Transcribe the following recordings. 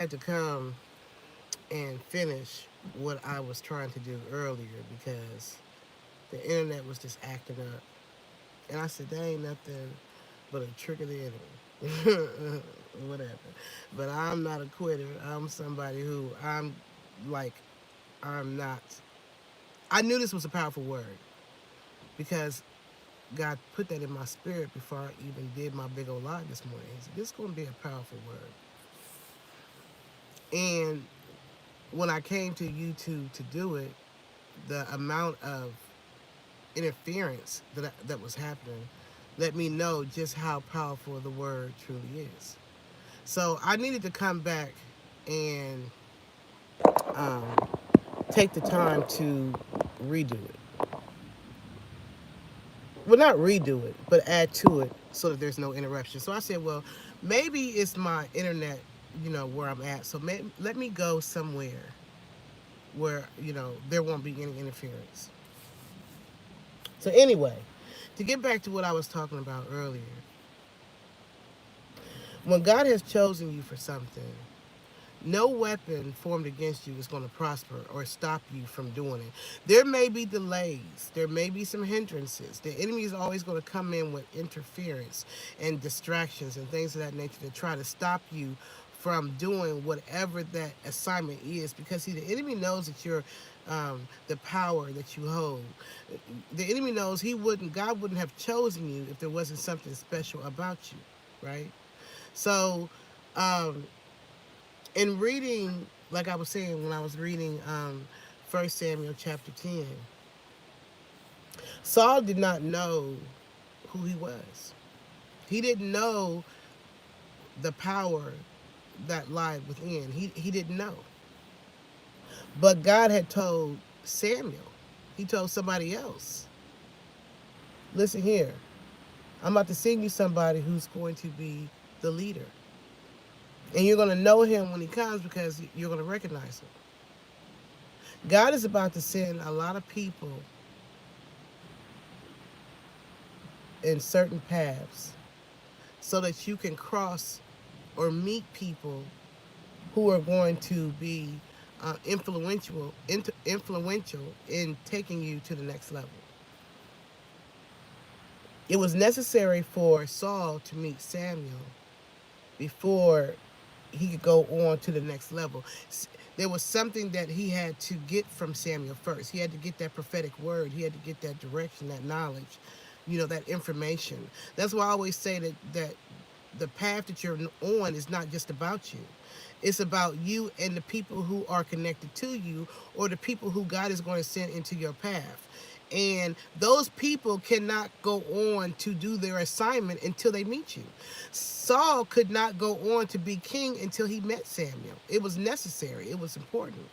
had to come and finish what I was trying to do earlier because the internet was just acting up. And I said, that ain't nothing but a trick of the enemy. Whatever. But I'm not a quitter. I'm somebody who like, I'm not. I knew this was a powerful word because God put that in my spirit before I even did my big old live this morning. He said, this is going to be a powerful word. And when I came to YouTube to do it, the amount of interference that was happening let me know just how powerful the word truly is. So I needed to come back and um, take the time to redo it. Well, not redo it, but add to it so that there's no interruption. So I said, well, maybe it's my internet, where I'm at. So let me go somewhere where, there won't be any interference. So anyway, to get back to what I was talking about earlier, when God has chosen you for something, no weapon formed against you is going to prosper or stop you from doing it. There may be delays. There may be some hindrances. The enemy is always going to come in with interference and distractions and things of that nature to try to stop you from doing whatever that assignment is, because see, the enemy knows that you're the power that you hold. The enemy knows God wouldn't have chosen you if there wasn't something special about you, right? So, um, in reading, like I was saying, when I was reading 1 Samuel chapter 10, Saul did not know who he was. He didn't know the power that lied within. He didn't know. But God had told Samuel, he told somebody else, listen here, I'm about to send you somebody who's going to be the leader. And you're going to know him when he comes because you're going to recognize him. God is about to send a lot of people in certain paths so that you can cross or meet people who are going to be influential in taking you to the next level. It was necessary for Saul to meet Samuel before he could go on to the next level. There was something that he had to get from Samuel first. He had to get that prophetic word. He had to get that direction, that knowledge, that information. That's why I always say that the path that you're on is not just about you. It's about you and the people who are connected to you, or the people who God is going to send into your path. And those people cannot go on to do their assignment until they meet you. Saul could not go on to be king until he met Samuel. It was necessary. It was important.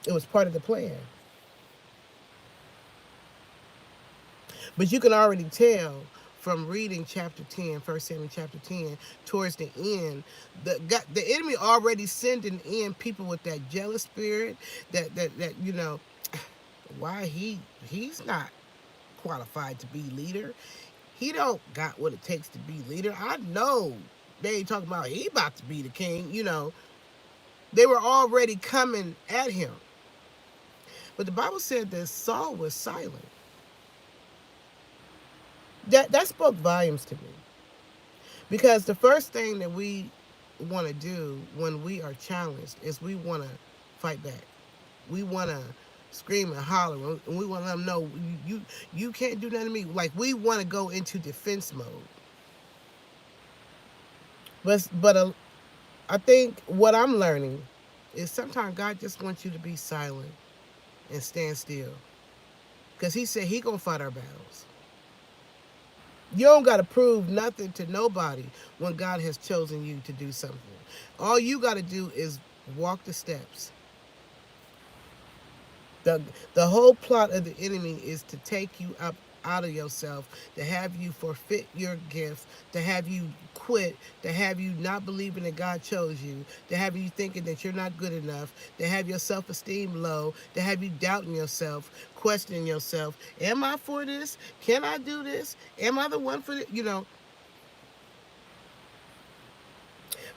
It was part of the plan. But you can already tell from reading chapter 10, 1 Samuel chapter 10, towards the end, the enemy already sending in people with that jealous spirit, that why he's not qualified to be leader. He don't got what it takes to be leader. I know they ain't talking about he about to be the king. They were already coming at him. But the Bible said that Saul was silent. That spoke volumes to me. Because the first thing that we want to do when we are challenged is we want to fight back. We want to scream and holler, and we want to let them know you can't do nothing to me. Like, we want to go into defense mode. But I think what I'm learning is sometimes God just wants you to be silent and stand still, because He said He gonna fight our battles. You don't got to prove nothing to nobody when God has chosen you to do something. All you got to do is walk the steps. The whole plot of the enemy is to take you up out of yourself, to have you forfeit your gifts, to have you quit, to have you not believing that God chose you, to have you thinking that you're not good enough, to have your self-esteem low, to have you doubting yourself, questioning yourself. Am I for this? Can I do this? Am I the one for this?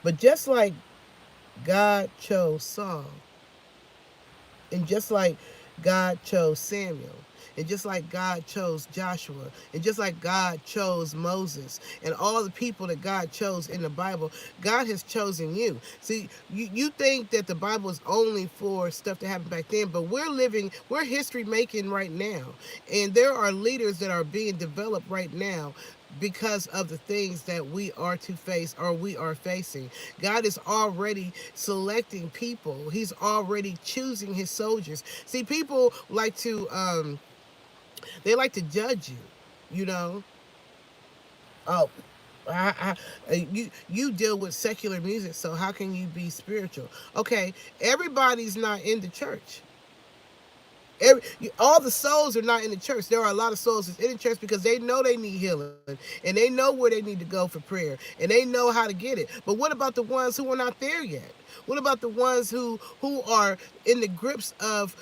But just like God chose Saul. And just like God chose Samuel, and just like God chose Joshua, and just like God chose Moses, and all the people that God chose in the Bible, God has chosen you. See, you think that the Bible is only for stuff that happened back then, but we're history making right now. And there are leaders that are being developed right now because of the things that we are to face or we are facing. God is already selecting people. He's already choosing his soldiers. See, people like to they like to judge you, you know. Oh, you deal with secular music, so how can you be spiritual? Okay, everybody's not in the church. All the souls are not in the church. There are a lot of souls that's in the church because they know they need healing and they know where they need to go for prayer and they know how to get it. But what about the ones who are not there yet? What about the ones who are in the grips of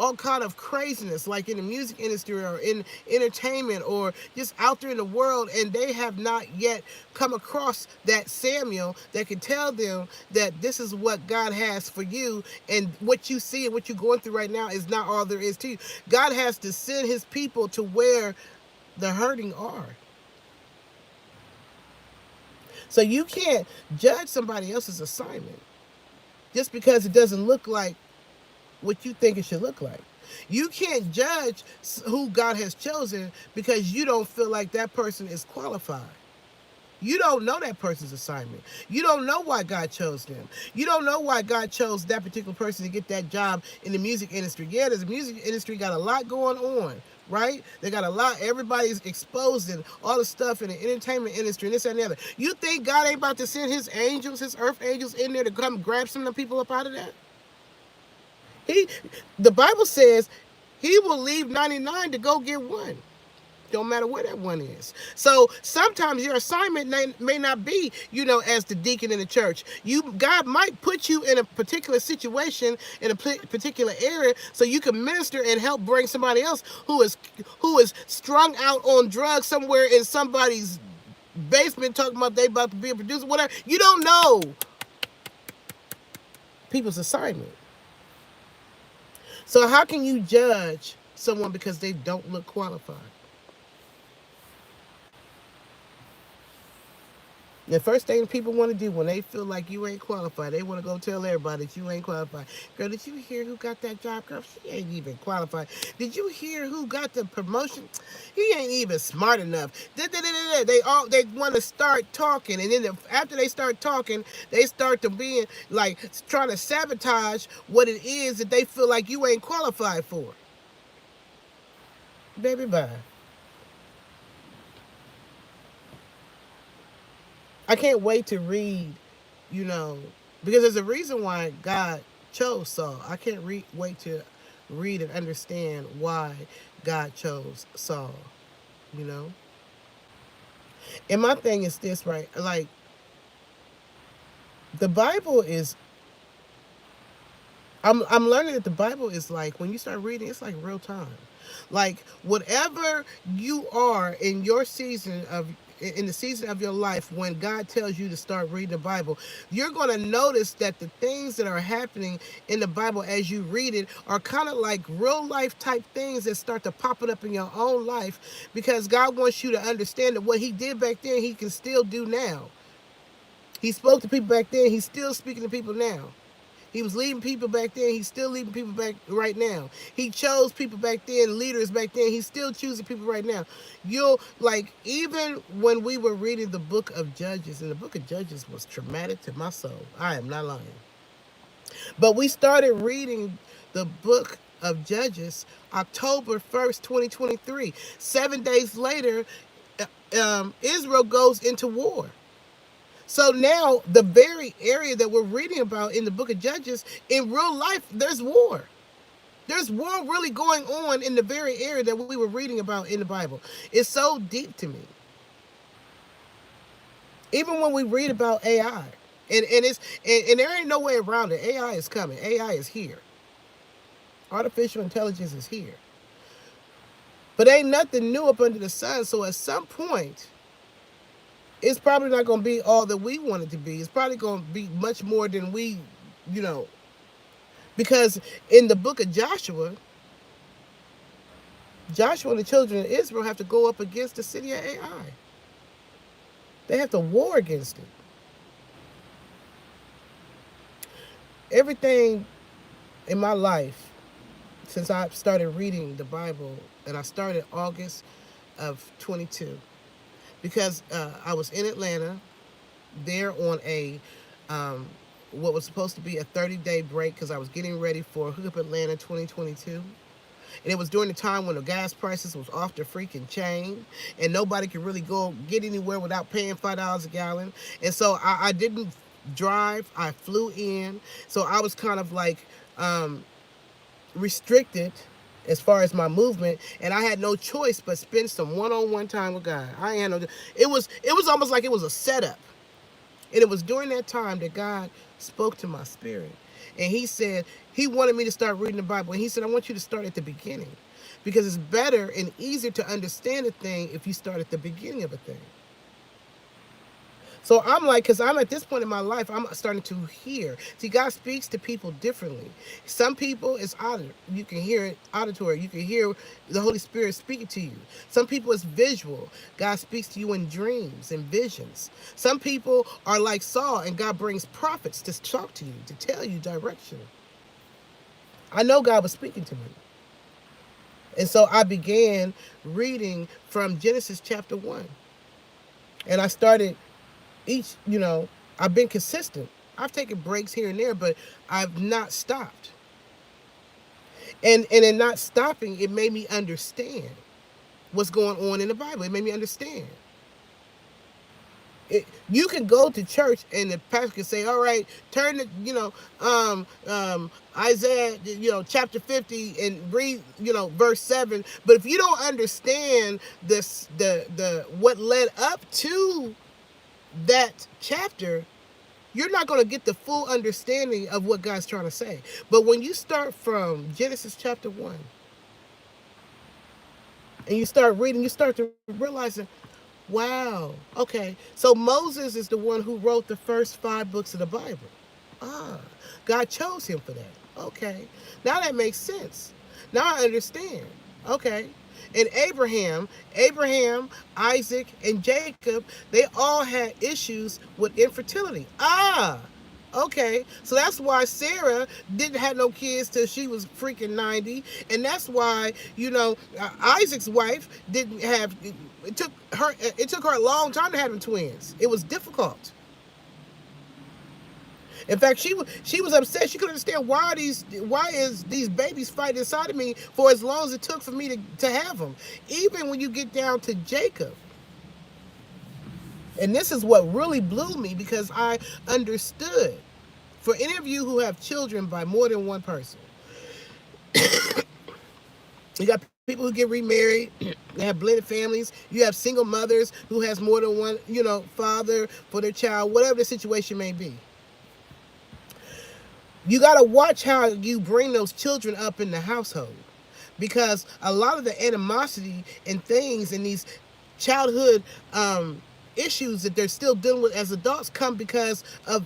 all kind of craziness, like in the music industry or in entertainment or just out there in the world, and they have not yet come across that Samuel that can tell them that this is what God has for you, and what you see and what you're going through right now is not all there is to you. God has to send his people to where the hurting are. So you can't judge somebody else's assignment just because it doesn't look like what you think it should look like. You can't judge who God has chosen because you don't feel like that person is qualified. You don't know that person's assignment. You don't know why God chose them. You don't know why God chose that particular person to get that job in the music industry. Yeah, the music industry got a lot going on, right? They got a lot. Everybody's exposing all the stuff in the entertainment industry and this and the other. You think God ain't about to send his angels, his earth angels in there to come grab some of the people up out of that? He, the Bible says he will leave 99 to go get one. Don't matter where that one is. So sometimes your assignment may not be, as the deacon in the church. God might put you in a particular situation in a particular area so you can minister and help bring somebody else who is strung out on drugs somewhere in somebody's basement talking about they about to be a producer, whatever. You don't know people's assignment. So how can you judge someone because they don't look qualified? The first thing people want to do when they feel like you ain't qualified, they want to go tell everybody that you ain't qualified. Girl, did you hear who got that job? Girl, she ain't even qualified. Did you hear who got the promotion? He ain't even smart enough. They want to start talking, and then after they start talking, they start to being like trying to sabotage what it is that they feel like you ain't qualified for. Baby, bye. I can't wait to read, you know, because there's a reason why God chose Saul. I can't wait to read and understand why God chose Saul, you know. And my thing is this, right? Like, the Bible is, I'm learning that the Bible is like, when you start reading, it's like real time. Like, whatever you are in your season of in the season of your life, when God tells you to start reading the Bible, you're going to notice that the things that are happening in the Bible as you read it are kind of like real life type things that start to pop it up in your own life, because God wants you to understand that what he did back then, he can still do now. He spoke to people back then, he's still speaking to people now. He was leading people back then. He's still leading people back right now. He chose people back then, leaders back then. He's still choosing people right now. You'll, like, even when we were reading the book of Judges, and the book of Judges was traumatic to my soul. I am not lying. But we started reading the book of Judges October 1st, 2023. 7 days later, Israel goes into war. So now the very area that we're reading about in the book of Judges, in real life, there's war. There's war really going on in the very area that we were reading about in the Bible. It's so deep to me. Even when we read about AI, and there ain't no way around it. AI is coming. AI is here. Artificial intelligence is here. But ain't nothing new up under the sun. So at some point, it's probably not going to be all that we want it to be. It's probably going to be much more than we, you know, because in the book of Joshua, Joshua and the children of Israel have to go up against the city of Ai. They have to war against it. Everything in my life, since I started reading the Bible, and I started August of 22, because I was in Atlanta, there on a what was supposed to be a 30-day break, because I was getting ready for Hook Up Atlanta 2022. And it was during the time when the gas prices was off the freaking chain, and nobody could really go get anywhere without paying $5 a gallon. And so I didn't drive. I flew in. So I was kind of like restricted as far as my movement, and I had no choice but spend some one-on-one time with God. I ain't had no. It was almost like it was a setup. And it was during that time that God spoke to my spirit. And he said, he wanted me to start reading the Bible. And he said, I want you to start at the beginning. Because it's better and easier to understand a thing if you start at the beginning of a thing. So I'm like, because I'm at this point in my life, I'm starting to hear. See, God speaks to people differently. Some people, it's auditory. You can hear it auditory. You can hear the Holy Spirit speaking to you. Some people, it's visual. God speaks to you in dreams and visions. Some people are like Saul, and God brings prophets to talk to you, to tell you direction. I know God was speaking to me. And so I began reading from Genesis chapter 1. And I started each, I've been consistent. I've taken breaks here and there, but I've not stopped. And in not stopping, it made me understand what's going on in the Bible. It made me understand. You can go to church and the pastor can say, all right, turn to, Isaiah, chapter 50 and read, verse 7. But if you don't understand this, the what led up to that chapter, you're not going to get the full understanding of what God's trying to say. But when you start from Genesis chapter 1 and you start reading, you start to realizing, wow, okay, so Moses is the one who wrote the first 5 books of the Bible. God chose him for that. Okay, now that makes sense. Now I understand. Okay. And Abraham, Isaac, and Jacob, they all had issues with infertility. Okay. So that's why Sarah didn't have no kids till she was freaking 90. And that's why, Isaac's wife didn't have, it took her a long time to have them twins. It was difficult. In fact, she was upset. She couldn't understand why is these babies fighting inside of me for as long as it took for me to have them. Even when you get down to Jacob. And this is what really blew me, because I understood. For any of you who have children by more than one person, you got people who get remarried, they have blended families, you have single mothers who has more than one, father for their child, whatever the situation may be. You got to watch how you bring those children up in the household, because a lot of the animosity and things and these childhood issues that they're still dealing with as adults come because of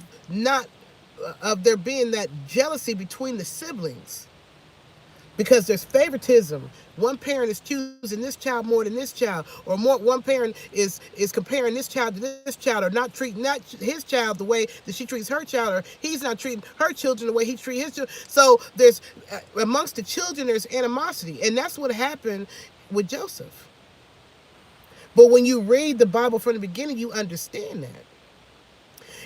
there being that jealousy between the siblings. Because there's favoritism. One parent is choosing this child more than this child, or one parent is comparing this child to this child, or not treating his child the way that she treats her child, or he's not treating her children the way he treats his children. So there's amongst the children there's animosity, and that's what happened with Joseph. But when you read the Bible from the beginning, you understand that.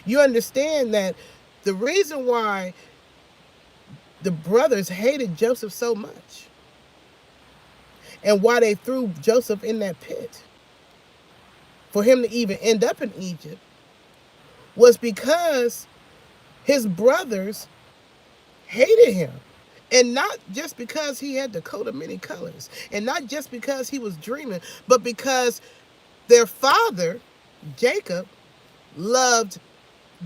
You understand that the reason why the brothers hated Joseph so much, and why they threw Joseph in that pit for him to even end up in Egypt, was because his brothers hated him. And not just because he had the coat of many colors, and not just because he was dreaming, but because their father, Jacob, loved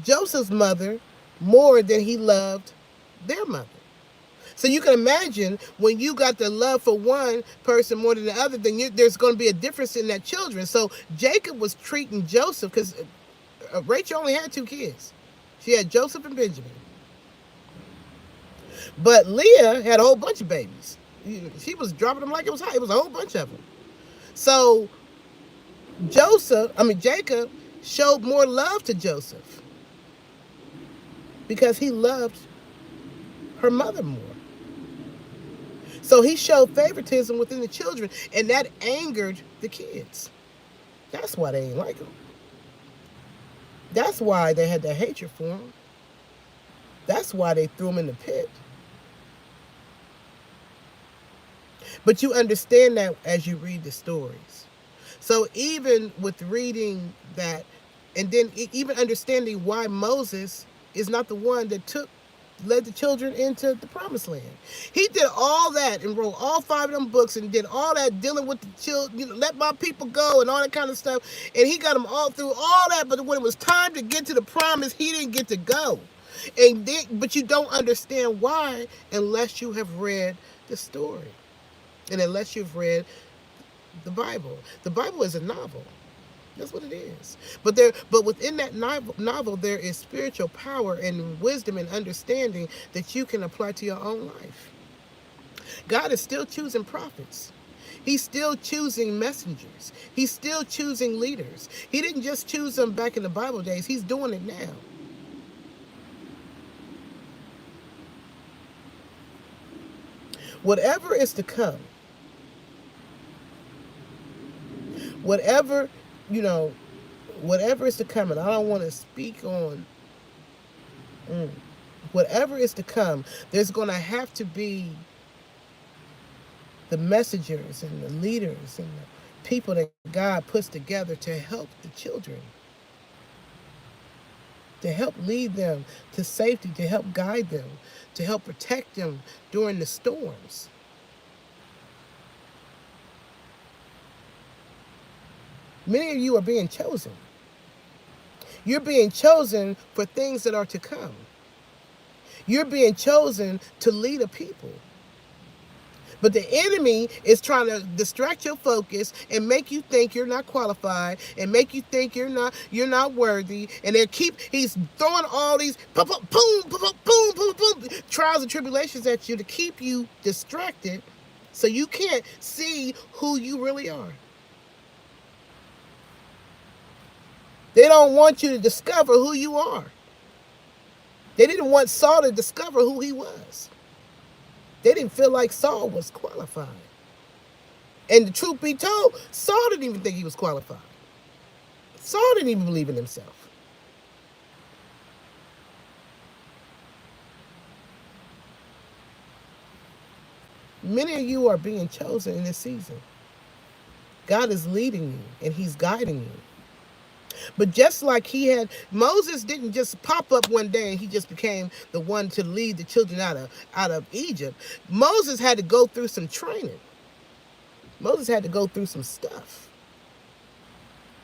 Joseph's mother more than he loved their mother. So you can imagine when you got the love for one person more than the other, then there's going to be a difference in that children. So Jacob was treating Joseph, because Rachel only had 2 kids. She had Joseph and Benjamin. But Leah had a whole bunch of babies. She was dropping them like it was hot. It was a whole bunch of them. So Jacob showed more love to Joseph because he loved her mother more. So he showed favoritism within the children, and that angered the kids. That's why they didn't like him. That's why they had that hatred for him. That's why they threw him in the pit. But you understand that as you read the stories. So even with reading that, and then even understanding why Moses is not the one that led the children into the promised land. He did all that and wrote all 5 of them books and did all that dealing with the children, let my people go and all that kind of stuff. And he got them all through all that. But when it was time to get to the promise, he didn't get to go. But you don't understand why unless you have read the story. And unless you've read the Bible. The Bible is a novel. That's what it is. But within that novel, there is spiritual power and wisdom and understanding that you can apply to your own life. God is still choosing prophets. He's still choosing messengers. He's still choosing leaders. He didn't just choose them back in the Bible days. He's doing it now. Whatever is to come, whatever is to come, and I don't want to speak on whatever is to come, there's going to have to be the messengers and the leaders and the people that God puts together to help the children, to help lead them to safety, to help guide them, to help protect them during the storms. Many of you are being chosen. You're being chosen for things that are to come. You're being chosen to lead a people. But the enemy is trying to distract your focus and make you think you're not qualified and make you think you're not worthy. And he's throwing all these boom, boom, boom, boom, boom, boom, trials and tribulations at you to keep you distracted so you can't see who you really are. They don't want you to discover who you are. They didn't want Saul to discover who he was. They didn't feel like Saul was qualified. And the truth be told, Saul didn't even think he was qualified. Saul didn't even believe in himself. Many of you are being chosen in this season. God is leading you and he's guiding you. But just like Moses didn't just pop up one day and he just became the one to lead the children out of Egypt. Moses had to go through some training. Moses had to go through some stuff.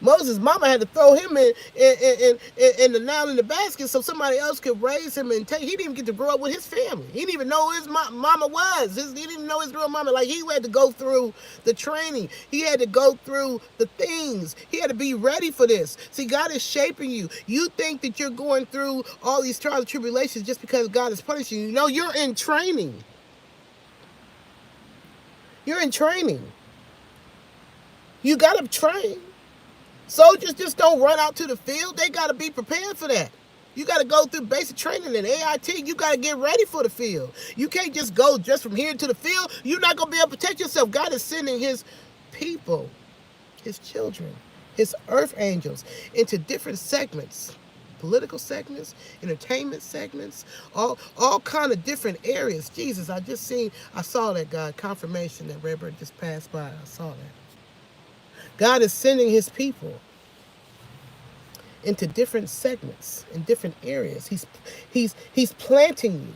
Moses' mama had to throw him in the Nile in the basket so somebody else could raise him and take. He didn't even get to grow up with his family. He didn't even know who his mama was. He didn't even know his real mama. Like, he had to go through the training. He had to go through the things. He had to be ready for this. See, God is shaping you. You think that you're going through all these trials and tribulations just because God is punishing you. No, you're in training. You're in training. You got to train. Soldiers just don't run out to the field. They got to be prepared for that. You got to go through basic training and AIT. You got to get ready for the field. You can't just go just from here to the field. You're not going to be able to protect yourself. God is sending his people, his children, his earth angels into different segments. Political segments, entertainment segments, all kind of different areas. Jesus, I saw that, God, confirmation that Redbird just passed by. I saw that. God is sending his people into different segments in different areas. He's planting you.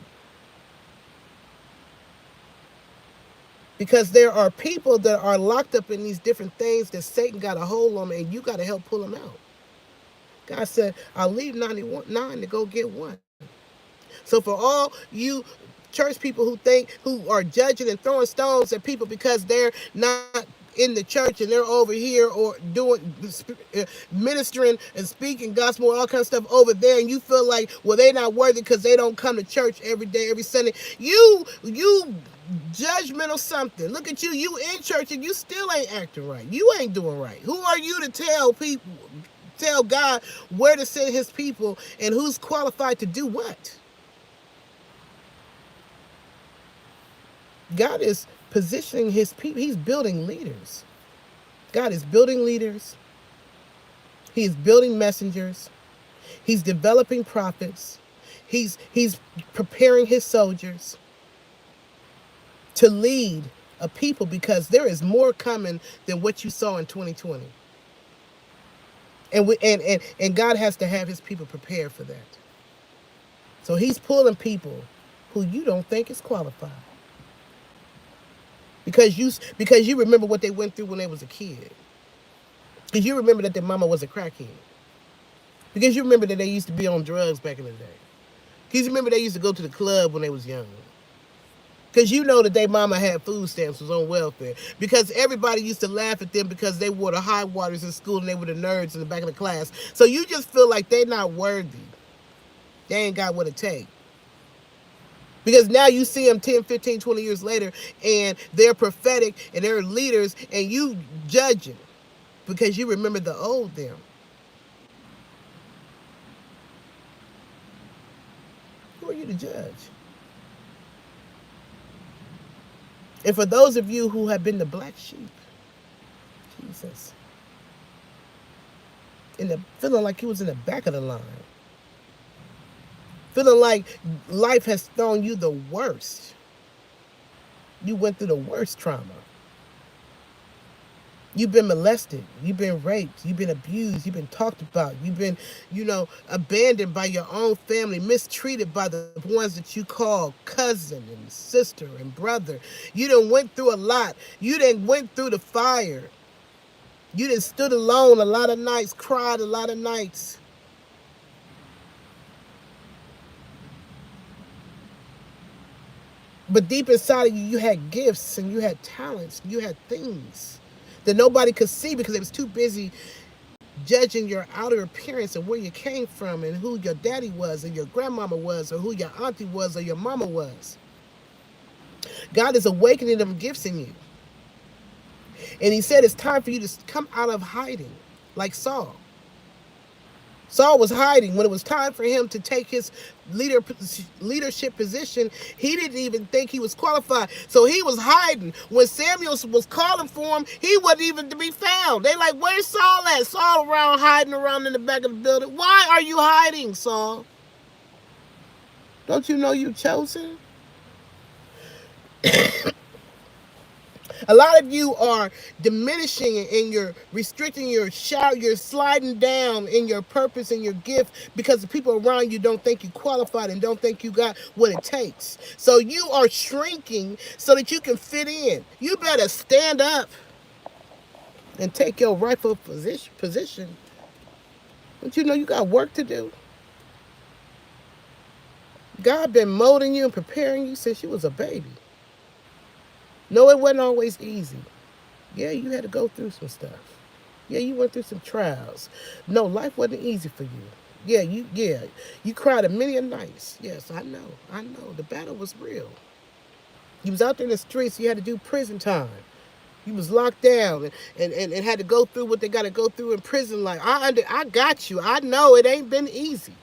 Because there are people that are locked up in these different things that Satan got a hold on, and you got to help pull them out. God said, I'll leave 99 to go get one. So for all you church people who are judging and throwing stones at people because they're not in the church and they're over here or doing ministering and speaking gospel and all kinds of stuff over there, and you feel like, well, they're not worthy because they don't come to church every day, every Sunday. You judgmental something. Look at you. You in church and you still ain't acting right. You ain't doing right. Who are you to tell people, tell God where to send his people and who's qualified to do what? God is positioning his people. He's building leaders. God is building leaders. He is building messengers. He's developing prophets. He's preparing his soldiers to lead a people, because there is more coming than what you saw in 2020. And God has to have his people prepared for that. So he's pulling people who you don't think is qualified. Because you remember what they went through when they was a kid. Because you remember that their mama was a crackhead. Because you remember that they used to be on drugs back in the day. Because you remember they used to go to the club when they was young. Because you know that their mama had food stamps, was on welfare. Because everybody used to laugh at them because they wore the high waters in school and they were the nerds in the back of the class. So you just feel like they're not worthy. They ain't got what it takes. Because now you see them 10, 15, 20 years later, and they're prophetic and they're leaders, and you judging because you remember the old them. Who are you to judge? And for those of you who have been the black sheep, Jesus, feeling like he was in the back of the line, feeling like life has thrown you the worst. You went through the worst trauma. You've been molested. You've been raped. You've been abused. You've been talked about. You've been, abandoned by your own family, mistreated by the ones that you call cousin and sister and brother. You done went through a lot. You done went through the fire. You done stood alone a lot of nights, cried a lot of nights. But deep inside of you, you had gifts and you had talents. You had things that nobody could see because they was too busy judging your outer appearance and where you came from and who your daddy was and your grandmama was or who your auntie was or your mama was. God is awakening them gifts in you. And he said it's time for you to come out of hiding, like Saul. Saul was hiding. When it was time for him to take his leadership position, he didn't even think he was qualified. So he was hiding. When Samuel was calling for him, he wasn't even to be found. They like, where's Saul at? Saul around, hiding around in the back of the building. Why are you hiding, Saul? Don't you know you chosen? A lot of you are diminishing and you're restricting your shout, you're sliding down in your purpose and your gift because the people around you don't think you qualified and don't think you got what it takes. So you are shrinking so that you can fit in. You better stand up and take your rightful position. Don't you know you got work to do? God been molding you and preparing you since you was a baby. No, it wasn't always easy. Yeah, you had to go through some stuff. Yeah, you went through some trials. No, life wasn't easy for you. Yeah, you cried a million nights. Yes, I know. The battle was real. You was out there in the streets. You had to do prison time. You was locked down and had to go through what they got to go through in prison life. I got you. I know it ain't been easy.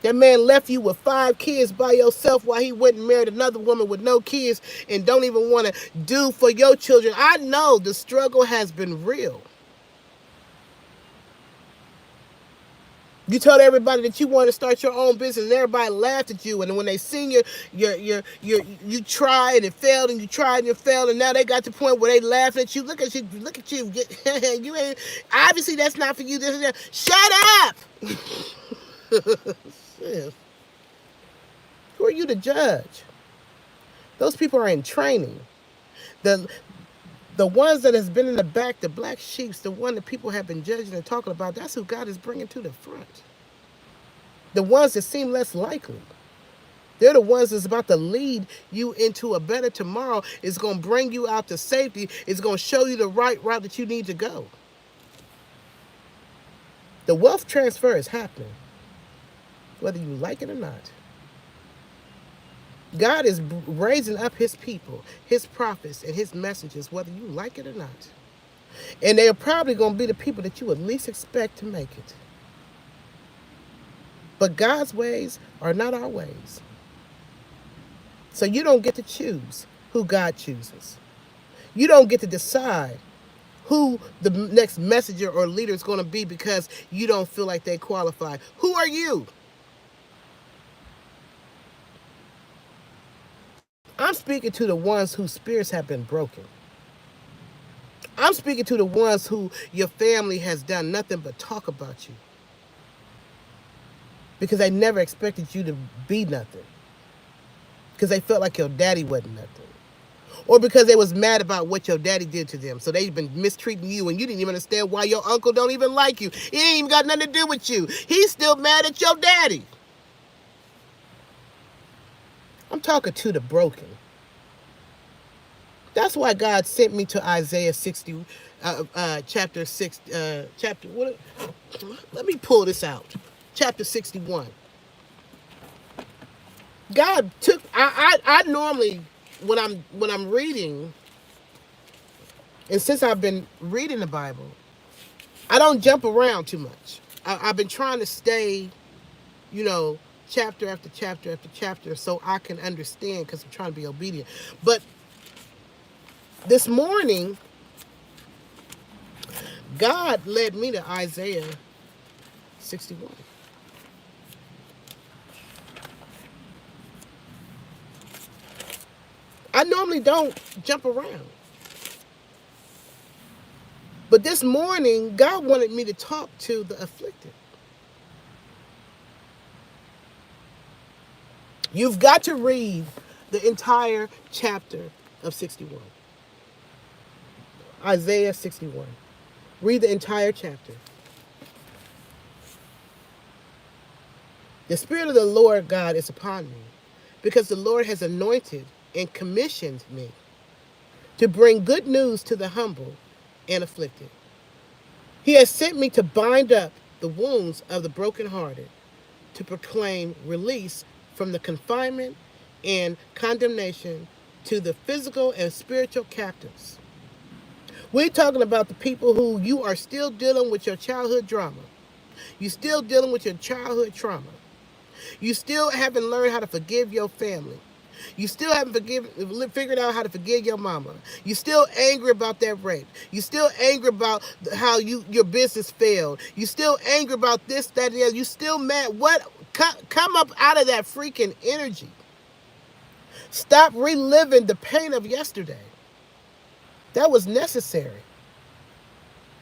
That man left you with 5 kids by yourself while he went and married another woman with no kids and don't even want to do for your children. I know the struggle has been real. You told everybody that you wanted to start your own business and everybody laughed at you. And when they seen you tried and it failed and you tried and it failed and now they got to the point where they laughing at you. Look at you. You ain't, obviously that's not for you. This and that. Shut up. Who are you to judge? Those people are in training. The ones that has been in the back, the black sheeps, the one that people have been judging and talking about, that's who God is bringing to the front. The ones that seem less likely. They're the ones that's about to lead you into a better tomorrow. It's going to bring you out to safety. It's going to show you the right route that you need to go. The wealth transfer is happening, whether you like it or not. God is raising up his people, his prophets, and his messages, whether you like it or not. And they're probably going to be the people that you would least expect to make it. But God's ways are not our ways. So you don't get to choose who God chooses. You don't get to decide who the next messenger or leader is going to be because you don't feel like they qualify. Who are you? I'm speaking to the ones whose spirits have been broken. I'm speaking to the ones who your family has done nothing but talk about you because they never expected you to be nothing, because they felt like your daddy wasn't nothing, or because they was mad about what your daddy did to them. So they've been mistreating you and you didn't even understand why your uncle don't even like you. It ain't even got nothing to do with you. He's still mad at your daddy. I'm talking to the broken. That's why God sent me to Isaiah 60, chapter 6, chapter, what? Let me pull this out. Chapter 61. God took, I normally, when I'm reading, and since I've been reading the Bible, I don't jump around too much. I've been trying to stay, chapter after chapter after chapter so I can understand, because I'm trying to be obedient. But this morning, God led me to Isaiah 61. I normally don't jump around. But this morning, God wanted me to talk to the afflicted. You've got to read the entire chapter of 61. Isaiah 61. Read the entire chapter. The Spirit of the Lord God is upon me, because the Lord has anointed and commissioned me to bring good news to the humble and afflicted. He has sent me to bind up the wounds of the brokenhearted, to proclaim release from the confinement and condemnation to the physical and spiritual captives. We're talking about the people who you are still dealing with your childhood drama. You're still dealing with your childhood trauma. You still haven't learned how to forgive your family. You still haven't figured out how to forgive your mama. You still angry about that rape. You still angry about how your business failed. You still angry about this, that, and the other. You still mad. What? Come up out of that freaking energy. Stop reliving the pain of yesterday. That was necessary.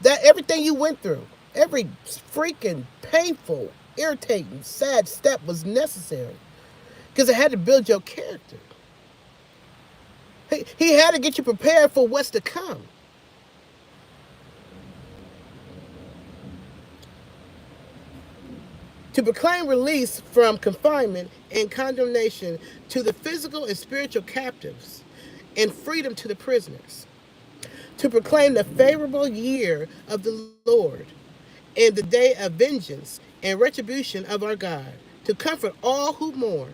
That everything you went through, every freaking painful, irritating, sad step was necessary, because it had to build your character. He had to get you prepared for what's to come. To proclaim release from confinement and condemnation to the physical and spiritual captives, and freedom to the prisoners. To proclaim the favorable year of the Lord, and the day of vengeance and retribution of our God, to comfort all who mourn.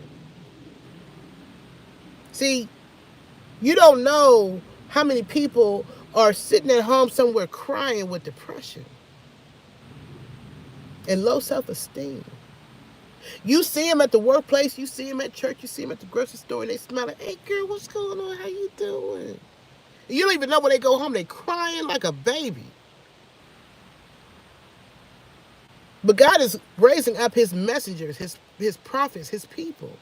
See, you don't know how many people are sitting at home somewhere crying with depression and low self-esteem. You see them at the workplace, you see them at church, you see them at the grocery store, and they smile like, "Hey girl, what's going on? How you doing?" You don't even know when they go home, they crying like a baby. But God is raising up his messengers, his prophets, his people,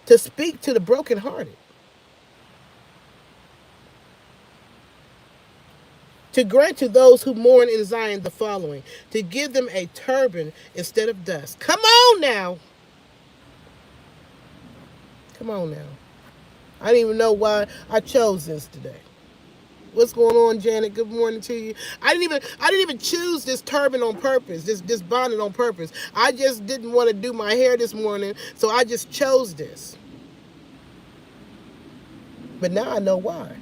to speak to the brokenhearted. To grant to those who mourn in Zion the following, to give them a turban instead of dust. Come on now. Come on now. I didn't even know why I chose this today. What's going on, Janet? Good morning to you. I didn't even choose this turban on purpose, this bonnet on purpose. I just didn't want to do my hair this morning, so I just chose this. But now I know why.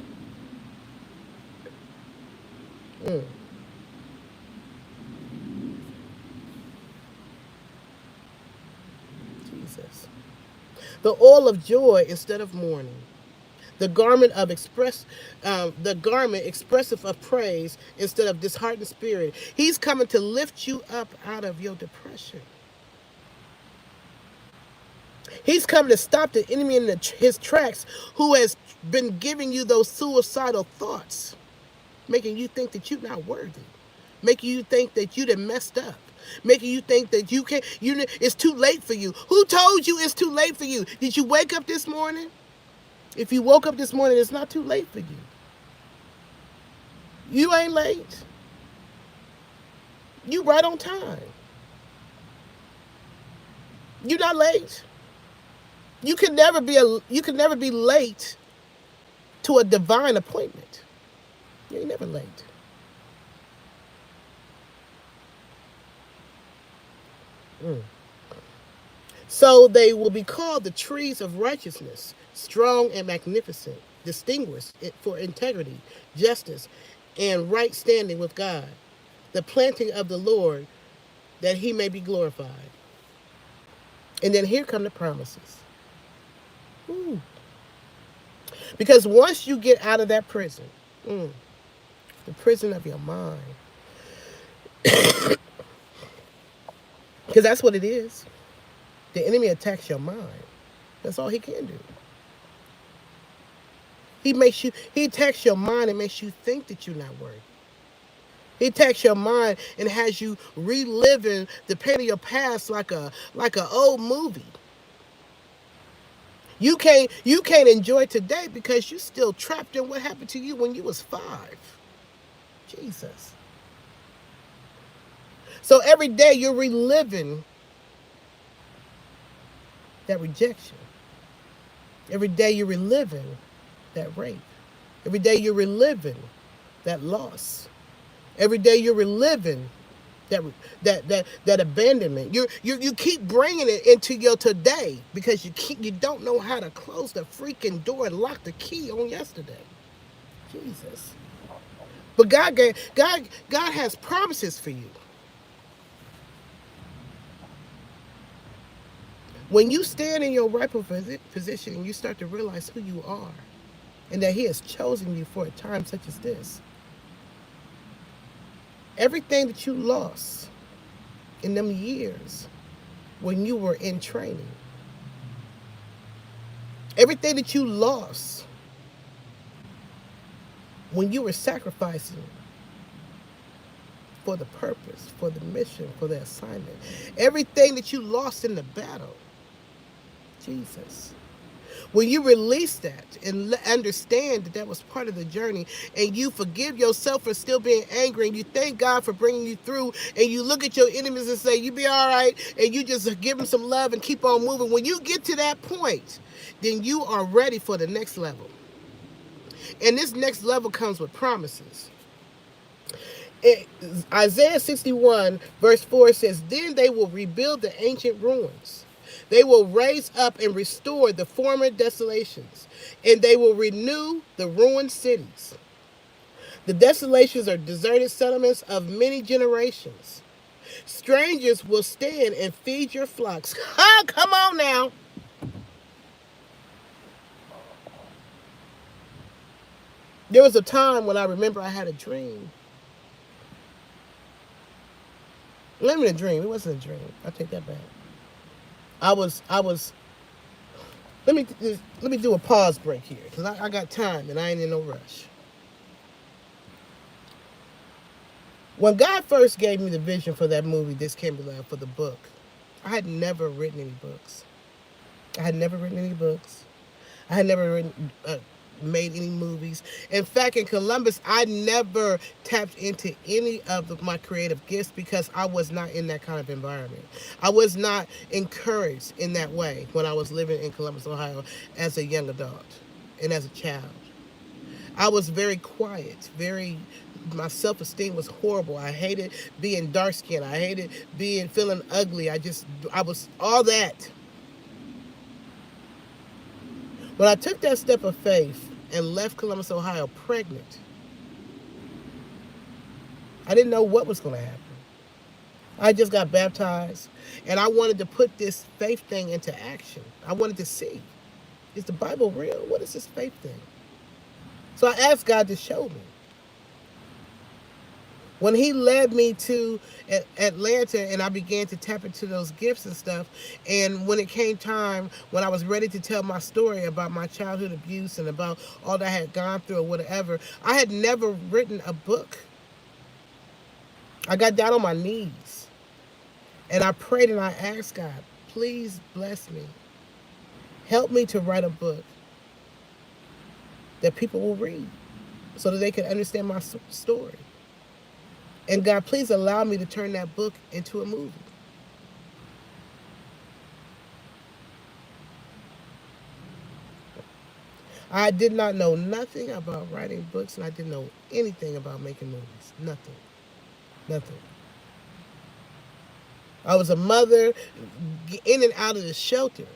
Mm, Jesus. The oil of joy instead of mourning. The garment expressive of praise instead of disheartened spirit. He's coming to lift you up out of your depression. He's coming to stop the enemy in his tracks, who has been giving you those suicidal thoughts, making you think that you're not worthy, making you think that you done messed up, making you think that you can't. It's too late for you. Who told you it's too late for you? Did you wake up this morning? If you woke up this morning, it's not too late for you. You ain't late. You right on time. You're not late. You can never be late to a divine appointment. You ain't never late. Mm. So they will be called the trees of righteousness, strong and magnificent, distinguished for integrity, justice, and right standing with God, the planting of the Lord, that he may be glorified. And then here come the promises. Ooh. Because once you get out of that prison, the prison of your mind, because that's what it is. The enemy attacks your mind. That's all he can do. He attacks your mind and makes you think that you're not worthy. He attacks your mind and has you reliving the pain of your past like a old movie. You can't enjoy today because you're still trapped in what happened to you when you was 5. Jesus. So every day you're reliving that rejection. Every day you're reliving that rape. Every day you're reliving that loss. Every day you're reliving that abandonment. You keep bringing it into your today because you don't know how to close the freaking door and lock the key on yesterday. Jesus. But God has promises for you. When you stand in your rightful position and you start to realize who you are and that he has chosen you for a time such as this, everything that you lost in them years when you were in training, everything that you lost when you were sacrificing for the purpose, for the mission, for the assignment, everything that you lost in the battle, Jesus. When you release that and understand that that was part of the journey, and you forgive yourself for still being angry, and you thank God for bringing you through, and you look at your enemies and say, you be all right, and you just give them some love and keep on moving. When you get to that point, then you are ready for the next level. And this next level comes with promises. Isaiah 61 verse 4 says, then they will rebuild the ancient ruins. They will raise up and restore the former desolations, and they will renew the ruined cities. The desolations are deserted settlements of many generations. Strangers will stand and feed your flocks. Oh, come on now. There was a time when I remember I had a dream. Not even a dream. It wasn't a dream. I take that back. I was. Let me do a pause break here because I got time and I ain't in no rush. When God first gave me the vision for that movie, This Can Be Love, for the book, I had never written any books. I had never written any books. I had never made any movies. In fact, in Columbus, I never tapped into any of my creative gifts because I was not in that kind of environment. I was not encouraged in that way when I was living in Columbus, Ohio as a young adult and as a child. I was very quiet, my self-esteem was horrible. I hated being dark skinned. I hated being feeling ugly. I was all that. When I took that step of faith and left Columbus, Ohio pregnant, I didn't know what was going to happen. I just got baptized, and I wanted to put this faith thing into action. I wanted to see, is the Bible real? What is this faith thing? So I asked God to show me. When he led me to Atlanta and I began to tap into those gifts and stuff, and when it came time, when I was ready to tell my story about my childhood abuse and about all that I had gone through or whatever, I had never written a book. I got down on my knees and I prayed and I asked God, please bless me. Help me to write a book that people will read so that they can understand my story. And God, please allow me to turn that book into a movie. I did not know nothing about writing books, and I didn't know anything about making movies. Nothing. Nothing. I was a mother in and out of the shelter.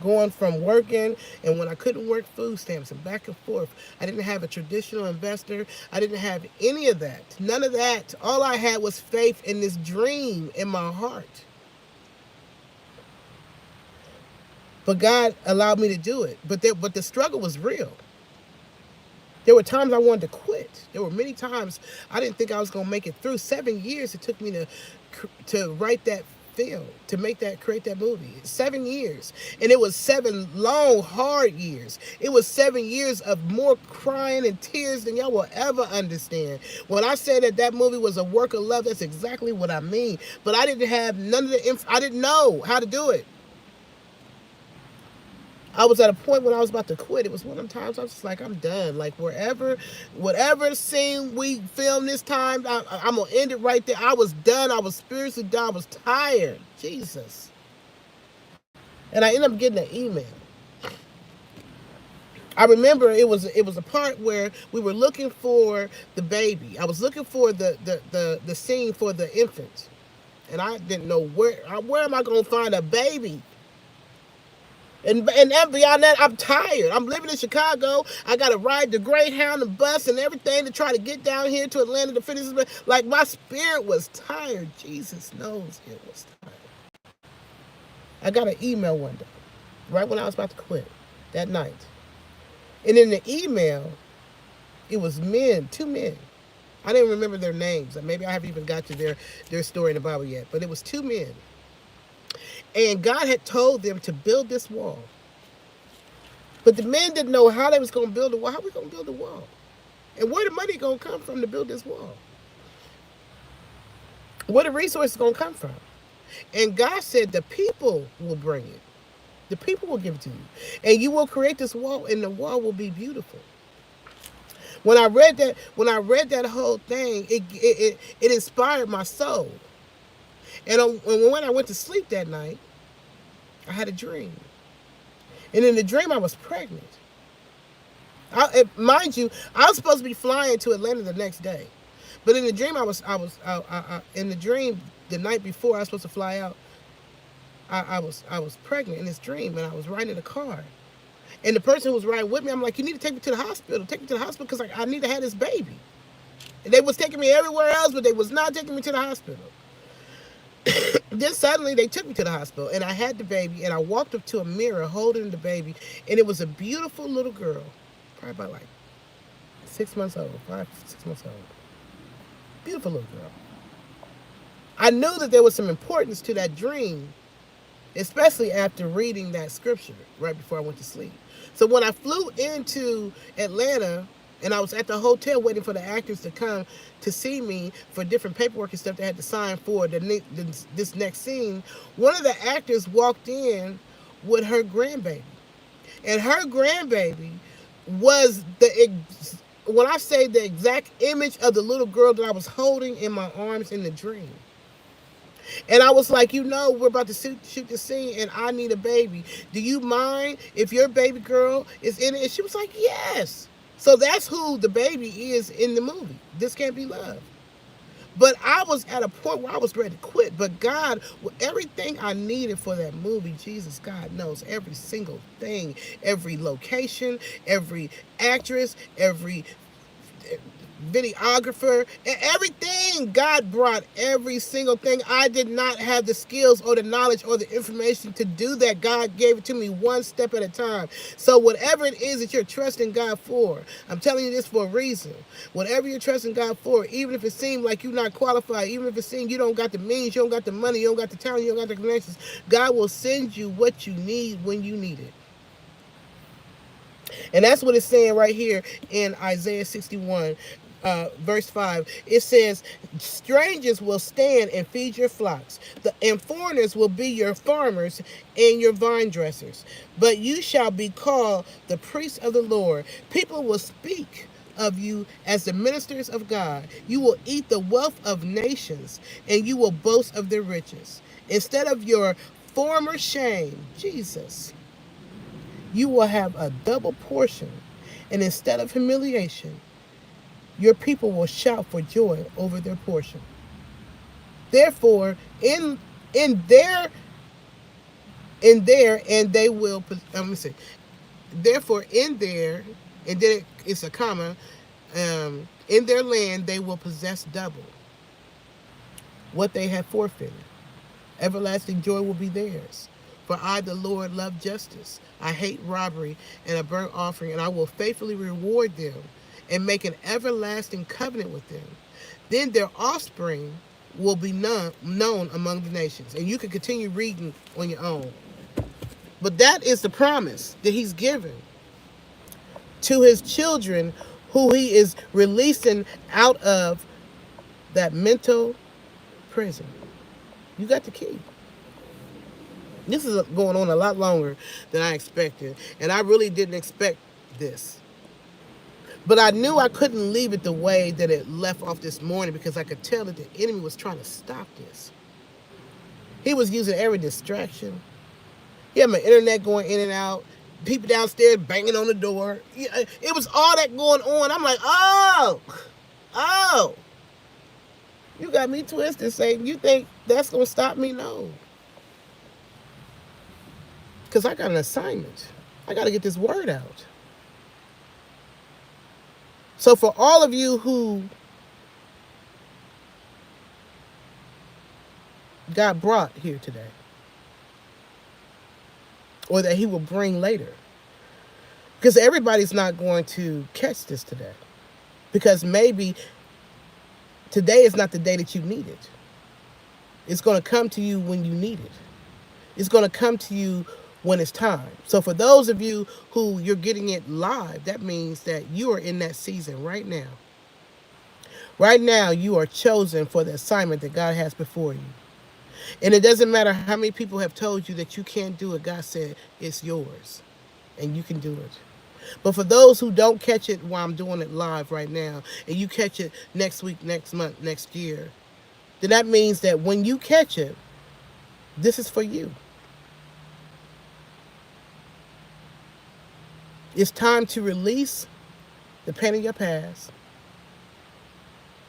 Going from working, and when I couldn't work, food stamps and back and forth. I didn't have a traditional investor. I didn't have any of that. None of that. All I had was faith in this dream in my heart. But God allowed me to do it. But the struggle was real. There were times I wanted to quit. There were many times I didn't think I was going to make it through. 7 years it took me to write that film, to create that movie. 7 years. And it was 7 long, hard years. It was 7 years of more crying and tears than y'all will ever understand. When I say that movie was a work of love, that's exactly what I mean. But I didn't have none of I didn't know how to do it. I was at a point when I was about to quit. It was one of them times I was just like, I'm done. Like, whatever scene we film this time, I'm going to end it right there. I was done. I was spiritually done. I was tired. Jesus. And I ended up getting an email. I remember it was a part where we were looking for the baby. I was looking for the scene for the infant. And I didn't know where am I going to find a baby? And beyond that, I'm tired. I'm living in Chicago. I got to ride the Greyhound, the bus, and everything to try to get down here to Atlanta to finish this. Like, my spirit was tired. Jesus knows it was tired. I got an email one day, right when I was about to quit, that night. And in the email, it was 2 men. I didn't remember their names. Maybe I haven't even got to their story in the Bible yet. But it was 2 men. And God had told them to build this wall. But the men didn't know how they was going to build the wall. How are we going to build the wall? And where the money going to come from to build this wall? Where the resources going to come from? And God said the people will bring it. The people will give it to you. And you will create this wall, and the wall will be beautiful. When I read that whole thing, it inspired my soul. And when I went to sleep that night, I had a dream. And in the dream, I was pregnant. Mind you, I was supposed to be flying to Atlanta the next day. But in the dream, in the dream, the night before I was supposed to fly out, I was pregnant in this dream, and I was riding in a car. And the person who was riding with me, I'm like, you need to take me to the hospital. Take me to the hospital because I need to have this baby. And they was taking me everywhere else, but they was not taking me to the hospital. Then suddenly they took me to the hospital, and I had the baby, and I walked up to a mirror holding the baby, and it was a beautiful little girl, probably about like 6 months old, 6 months old. Beautiful little girl. I knew that there was some importance to that dream, especially after reading that scripture right before I went to sleep. So when I flew into Atlanta, and I was at the hotel waiting for the actors to come to see me for different paperwork and stuff they had to sign for this next scene, one of the actors walked in with her grandbaby. And her grandbaby was when I say the exact image of the little girl that I was holding in my arms in the dream. And I was like, we're about to shoot the scene and I need a baby. Do you mind if your baby girl is in it? And she was like, yes. So that's who the baby is in the movie. This Can't Be Love. But I was at a point where I was ready to quit. But God, everything I needed for that movie, Jesus, God knows every single thing, every location, every actress, every videographer, and everything. God brought every single thing. I did not have the skills or the knowledge or the information to do that. God gave it to me one step at a time. So whatever it is that you're trusting God for, I'm telling you this for a reason. Whatever you're trusting God for, even if it seems like you're not qualified, even if it seems you don't got the means, you don't got the money, you don't got the talent, you don't got the connections, God will send you what you need when you need it. And that's what it's saying right here in Isaiah 61, verse 5. It says, strangers will stand and feed your flocks, and foreigners will be your farmers and your vine dressers. But you shall be called the priests of the Lord. People will speak of you as the ministers of God. You will eat the wealth of nations, and you will boast of their riches. Instead of your former shame, Jesus, you will have a double portion, and instead of humiliation, your people will shout for joy over their portion. Therefore, in their and they will. Let me see. Therefore, in there, and then it's a comma. In their land, they will possess double what they have forfeited. Everlasting joy will be theirs. For I, the Lord, love justice. I hate robbery and a burnt offering, and I will faithfully reward them and make an everlasting covenant with them. Then their offspring will be known among the nations. And you can continue reading on your own. But that is the promise that he's given to his children who he is releasing out of that mental prison. You got the key. This is going on a lot longer than I expected. And I really didn't expect this. But I knew I couldn't leave it the way that it left off this morning because I could tell that the enemy was trying to stop this. He was using every distraction. He had my internet going in and out. People downstairs banging on the door. It was all that going on. I'm like, oh. You got me twisted, Satan. You think that's going to stop me? No. Because I got an assignment. I got to get this word out. So for all of you who got brought here today, or that he will bring later, because everybody's not going to catch this today, because maybe today is not the day that you need it. It's going to come to you when you need it. It's going to come to you when it's time. So for those of you who you're getting it live, that means that you are in that season right now. Right now, you are chosen for the assignment that God has before you. And it doesn't matter how many people have told you that you can't do it. God said it's yours and you can do it. But for those who don't catch it while I'm doing it live right now, and you catch it next week, next month, next year, then that means that when you catch it, this is for you. It's time to release the pain of your past.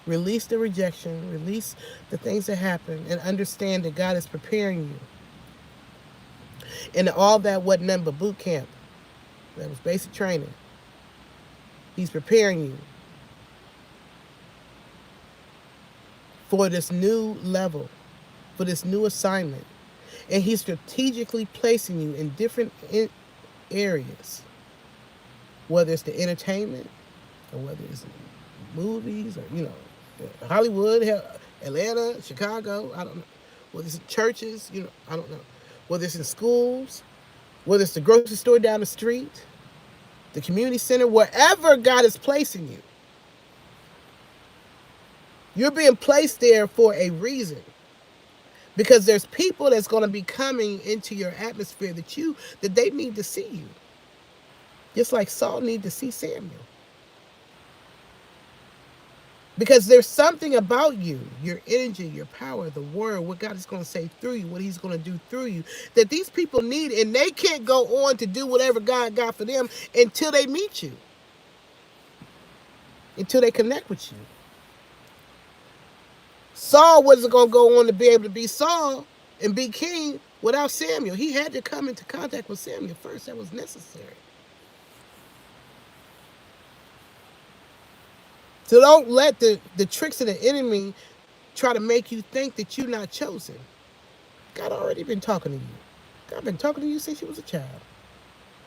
Release the rejection. Release the things that happen. And understand that God is preparing you. And all that wasn't nothing but boot camp. That was basic training. He's preparing you for this new level, for this new assignment. And he's strategically placing you in different areas. Whether it's the entertainment, or whether it's movies, or, Hollywood, Atlanta, Chicago, I don't know. Whether it's in churches, I don't know. Whether it's in schools, whether it's the grocery store down the street, the community center, wherever God is placing you. You're being placed there for a reason. Because there's people that's going to be coming into your atmosphere that they need to see you. Just like Saul needed to see Samuel. Because there's something about you, your energy, your power, the word, what God is going to say through you, what he's going to do through you, that these people need, and they can't go on to do whatever God got for them until they meet you, until they connect with you. Saul wasn't going to go on to be able to be Saul and be king without Samuel. He had to come into contact with Samuel first. That was necessary. So don't let the tricks of the enemy try to make you think that you're not chosen. God already been talking to you. God been talking to you since you was a child.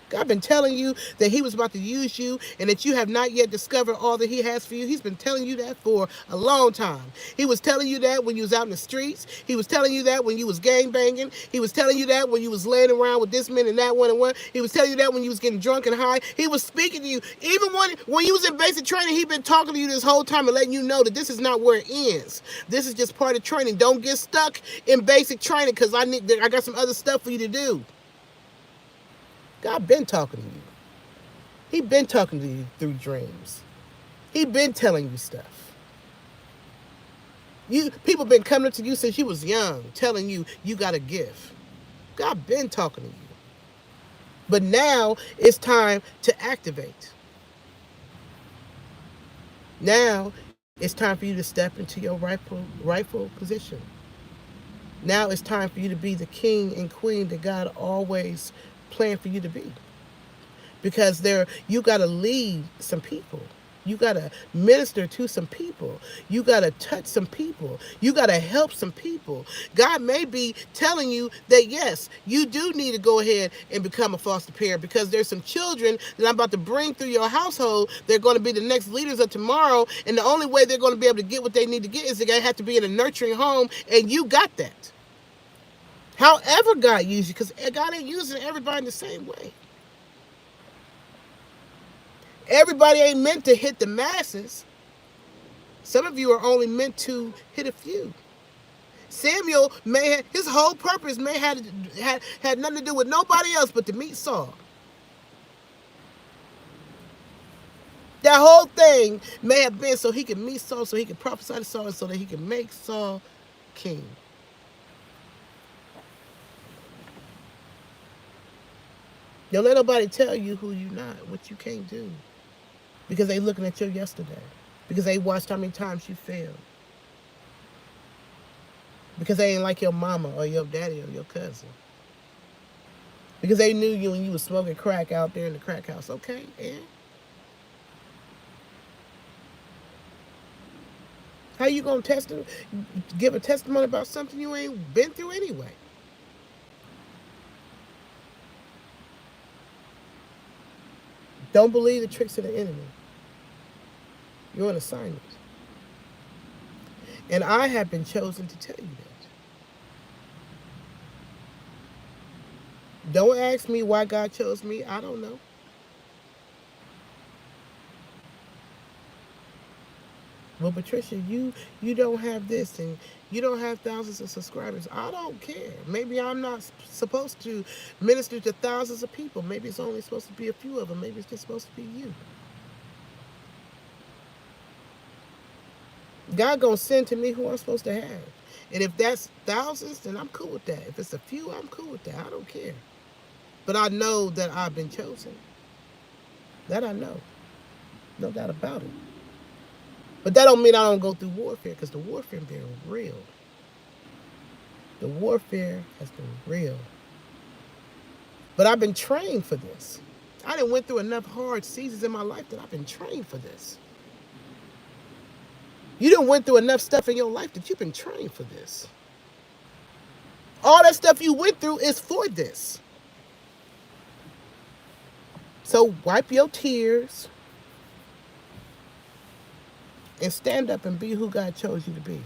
God been telling you that he was about to use you and that you have not yet discovered all that he has for you. He's been telling you that for a long time. He was telling you that when you was out in the streets. He was telling you that when you was gang banging. He was telling you that when you was laying around with this man and that one and one. He was telling you that when you was getting drunk and high. He was speaking to you. Even when you was in basic training, he been talking to you this whole time and letting you know that this is not where it ends. This is just part of training. Don't get stuck in basic training because I got some other stuff for you to do. God been talking to you. He been talking to you through dreams. He been telling you stuff. People been coming up to you since you was young, telling you you got a gift. God been talking to you. But now it's time to activate. Now it's time for you to step into your rightful position. Now it's time for you to be the king and queen that God always planned for you to be. Because you got to lead some people. You got to minister to some people. You got to touch some people. You got to help some people. God may be telling you that, yes, you do need to go ahead and become a foster parent because there's some children that I'm about to bring through your household. They're going to be the next leaders of tomorrow. And the only way they're going to be able to get what they need to get is they're going to have to be in a nurturing home. And you got that. However God used you, because God ain't using everybody in the same way. Everybody ain't meant to hit the masses. Some of you are only meant to hit a few. Samuel his whole purpose may had nothing to do with nobody else but to meet Saul. That whole thing may have been so he could meet Saul, so he could prophesy to Saul, and so that he could make Saul king. Don't let nobody tell you who you not, what you can't do. Because they looking at your yesterday. Because they watched how many times you failed. Because they ain't like your mama or your daddy or your cousin. Because they knew you when you was smoking crack out there in the crack house. Okay, and how you gonna give a testimony about something you ain't been through anyway? Don't believe the tricks of the enemy. You're on assignment. And I have been chosen to tell you that. Don't ask me why God chose me. I don't know. Well, Patricia, you don't have this and you don't have thousands of subscribers. I don't care. Maybe I'm not supposed to minister to thousands of people. Maybe it's only supposed to be a few of them. Maybe it's just supposed to be you. God gonna send to me who I'm supposed to have. And if that's thousands, then I'm cool with that. If it's a few, I'm cool with that. I don't care. But I know that I've been chosen. That I know. No doubt about it. But that don't mean I don't go through warfare, because the warfare has been real. The warfare has been real. But I've been trained for this. I done went through enough hard seasons in my life that I've been trained for this. You done went through enough stuff in your life that you've been trained for this. All that stuff you went through is for this. So wipe your tears and stand up and be who God chose you to be.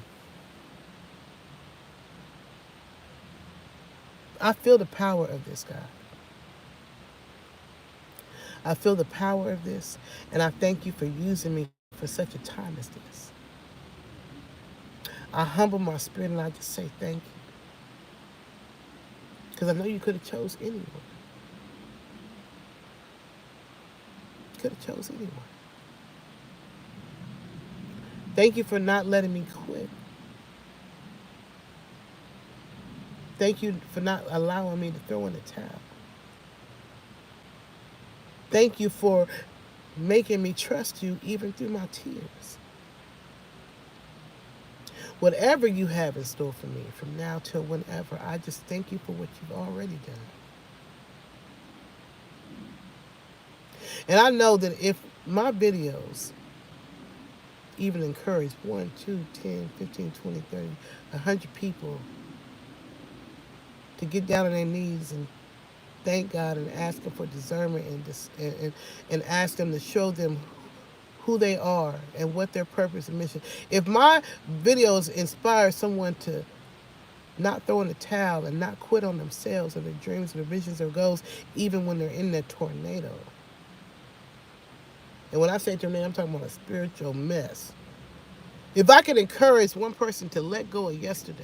I feel the power of this, God. I feel the power of this, and I thank you for using me for such a time as this. I humble my spirit and I just say thank you. Because I know you could have chose anyone. You could have chose anyone. Thank you for not letting me quit. Thank you for not allowing me to throw in the towel. Thank you for making me trust you even through my tears. Whatever you have in store for me from now till whenever, I just thank you for what you've already done. And I know that if my videos even encourage 1, 2, 10, 15, 20, 30, 100 people to get down on their knees and thank God and ask Him for discernment and ask them to show them who they are and what their purpose and mission. If my videos inspire someone to not throw in the towel and not quit on themselves or their dreams or their visions or goals, even when they're in that tornado. And when I say tornado, I'm talking about a spiritual mess. If I can encourage one person to let go of yesterday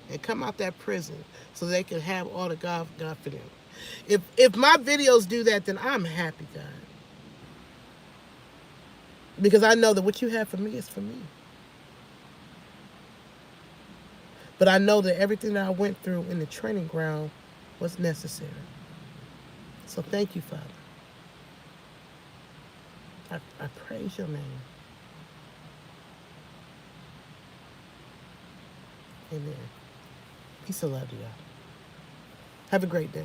and come out that prison so they can have all the God for them. If my videos do that, then I'm happy, God. Because I know that what you have for me is for me. But I know that everything that I went through in the training ground was necessary. So thank you, Father. I praise your name. Amen. Peace and love to y'all. Have a great day.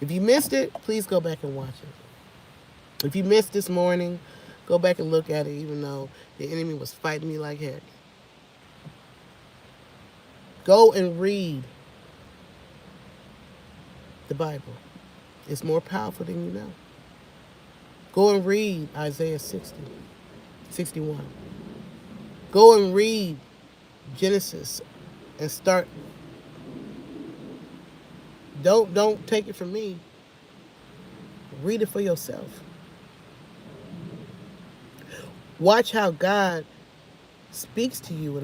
If you missed it, please go back and watch it. If you missed this morning, go back and look at it, even though the enemy was fighting me like heck. Go and read the Bible. It's more powerful than you know. Go and read Isaiah 60, 61. Go and read Genesis and start. Don't take it from me. Read it for yourself. Watch how God speaks to you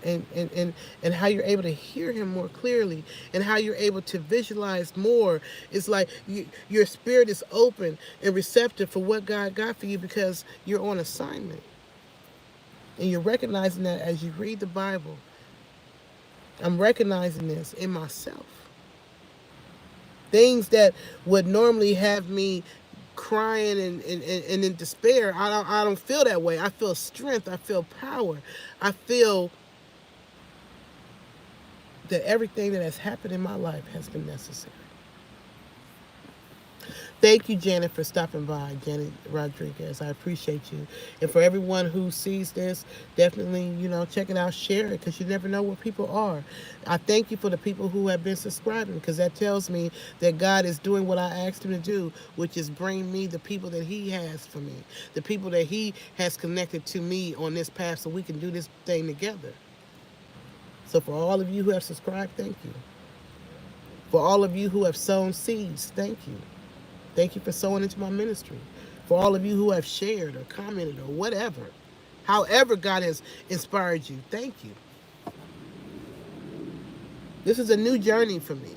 and how you're able to hear him more clearly and how you're able to visualize more. It's like your spirit is open and receptive for what God got for you because you're on assignment. And you're recognizing that as you read the Bible. I'm recognizing this in myself. Things that would normally have me crying and in despair, I don't feel that way. I feel strength. I feel power. I feel that everything that has happened in my life has been necessary. Thank you, Janet, for stopping by, Janet Rodriguez. I appreciate you. And for everyone who sees this, definitely, check it out, share it, because you never know where people are. I thank you for the people who have been subscribing, because that tells me that God is doing what I asked him to do, which is bring me the people that he has for me, the people that he has connected to me on this path so we can do this thing together. So for all of you who have subscribed, thank you. For all of you who have sown seeds, thank you. Thank you for sowing into my ministry. For all of you who have shared or commented or whatever, however God has inspired you, thank you. This is a new journey for me.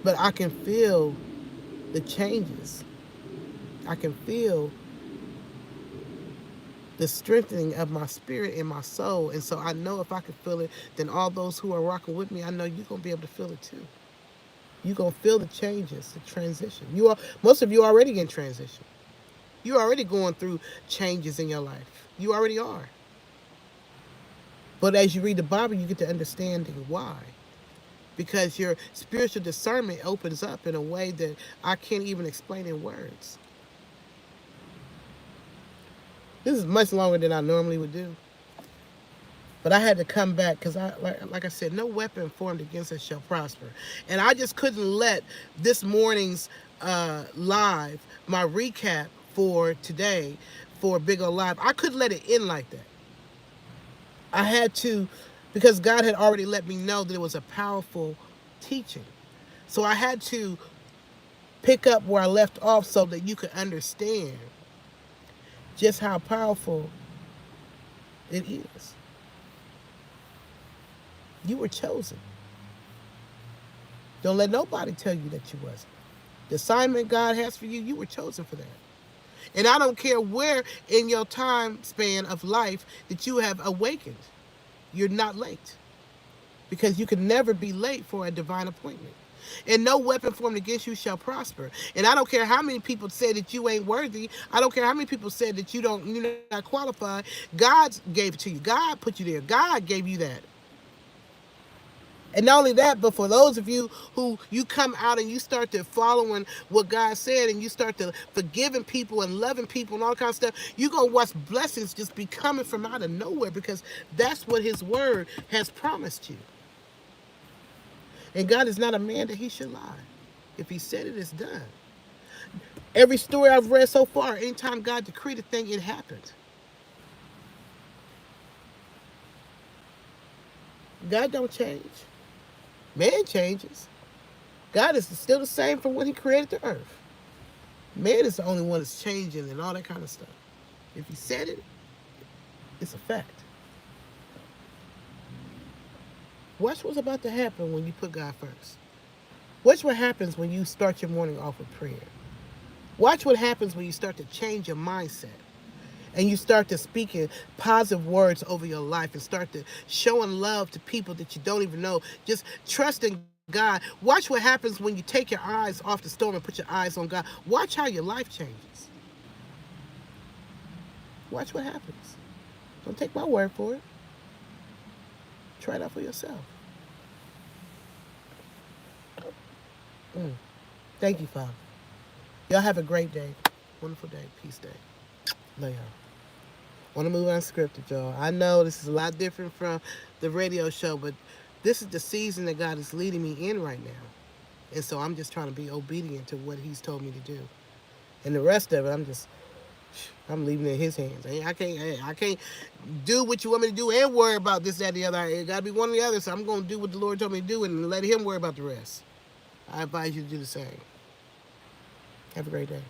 But I can feel the changes. I can feel the strengthening of my spirit and my soul. And so I know if I can feel it, then all those who are rocking with me, I know you're going to be able to feel it too. You're going to feel the changes, the transition. Most of you are already in transition. You're already going through changes in your life. You already are. But as you read the Bible, you get to understanding why. Because your spiritual discernment opens up in a way that I can't even explain in words. This is much longer than I normally would do. But I had to come back because, like I said, no weapon formed against us shall prosper. And I just couldn't let this morning's live, my recap for today for Big O Live, I couldn't let it end like that. I had to, because God had already let me know that it was a powerful teaching. So I had to pick up where I left off so that you could understand just how powerful it is. You were chosen. Don't let nobody tell you that you wasn't. The assignment God has for you, you were chosen for that. And I don't care where in your time span of life that you have awakened. You're not late. Because you can never be late for a divine appointment. And no weapon formed against you shall prosper. And I don't care how many people say that you ain't worthy. I don't care how many people said that you're not qualified. God gave it to you. God put you there. God gave you that. And not only that, but for those of you who you come out and you start to following what God said and you start to forgiving people and loving people and all kind of stuff, you're going to watch blessings just be coming from out of nowhere because that's what his word has promised you. And God is not a man that he should lie. If he said it, it's done. Every story I've read so far, anytime God decreed a thing, it happened. God don't change. Man changes. God is still the same from when he created the earth. Man is the only one that's changing and all that kind of stuff. If he said it, it's a fact. Watch what's about to happen when you put God first. Watch what happens when you start your morning off with prayer. Watch what happens when you start to change your mindset and you start to speaking positive words over your life and start to showing love to people that you don't even know. Just trusting God. Watch what happens when you take your eyes off the storm and put your eyes on God. Watch how your life changes. Watch what happens. Don't take my word for it. Try it out for yourself. Thank you, Father. Y'all have a great day. Wonderful day. Peace day. Love y'all. Want to move unscripted, y'all. I know this is a lot different from the radio show, but this is the season that God is leading me in right now. And so I'm just trying to be obedient to what he's told me to do. And the rest of it, I'm leaving it in his hands. I can't do what you want me to do and worry about this, that, the other. It got to be one or the other. So I'm going to do what the Lord told me to do and let him worry about the rest. I advise you to do the same. Have a great day.